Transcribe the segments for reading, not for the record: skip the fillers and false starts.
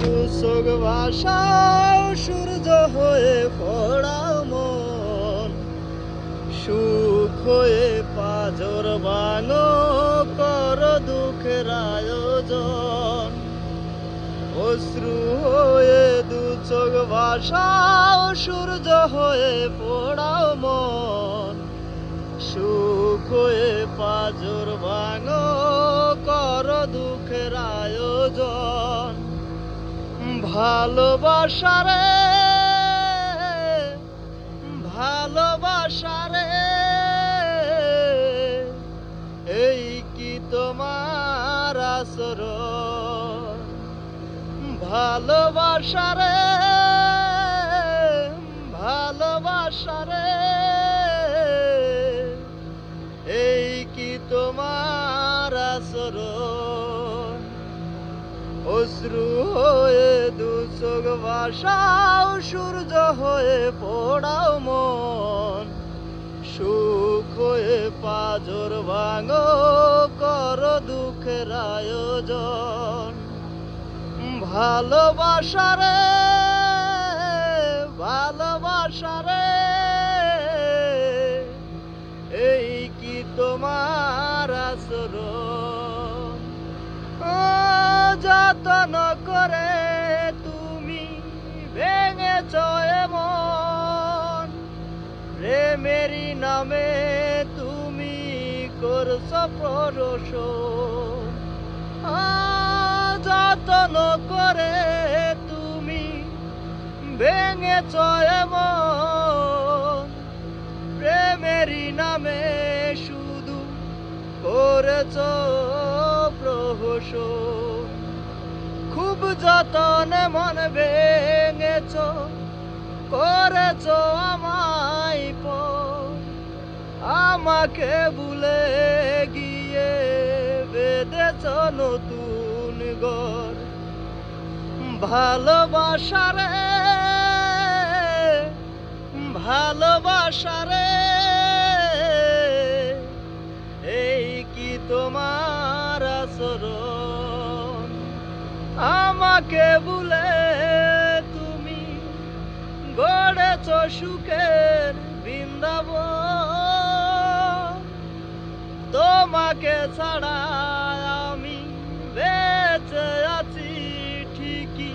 দুচোখ ভাষাও সূর্য হয়ে পড়াও মন, সুখ হয়ে পাজর ভাঙো কর দুঃখের আয়োজন। অশ্রু হয়ে দুচোখ ভাষাও সূর্য হয়ে পড়াও মন, সুখ হয়ে পাজর ভাঙো কর দুঃখের আয়োজন। ভালোবাসারে ভালোবাসারে এই কি তোমার আচরণ? ভালোবাসারে ভালোবাসারে এই কি তোমার আচরণ? অশ্রু হয়ে দুচোখ ভাষাও সূর্য হয়ে পড়াও মন, সুখ হয়ে পাজর ভাঙো কর দুঃখের আয়োজন। ভালোবাসারে ভালোবাসারে এই কি তোমার আচরণ? যতন করে তুমি ভেঙেছ এমন, প্রেমেরই নামে তুমি করছ প্ররোষণ। যতন করে তুমি ভেঙেছ এমন, প্রেমেরই নামে শুধু করেছ প্রহসন। খুব যতনে মন ভেঙেছ, করেছ আমায় পর, আমাকে ভুলে গিয়ে বেঁধেছ নতুন ঘর। ভালোবাসারে ভালোবাসারে এই কি তোমার আচরণ? আমাকে ভুলে তুমি গড়েছ সুখের বৃন্দাবন। তোমাকে ছাড়া আমি বেঁচে আছি ঠিকই,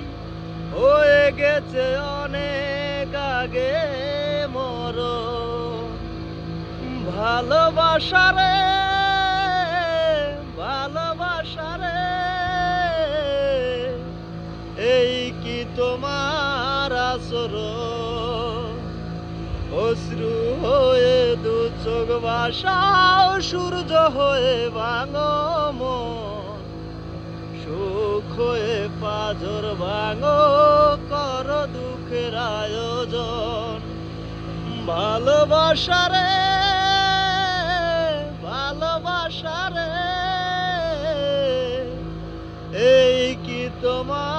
হয়ে গেছে অনেক আগে মরণ। ভালোবাসারে ভালোবাসারে এই কি তোমার আচরণ? অশ্রু হয়ে দুচোখ ভাষাও সূর্য হয়ে ভাঙো মন, সুখ হয়ে পাজর ভাঙো কর দুঃখের আয়োজন। ভালোবাসারে ভালোবাসারে এই কি তোমার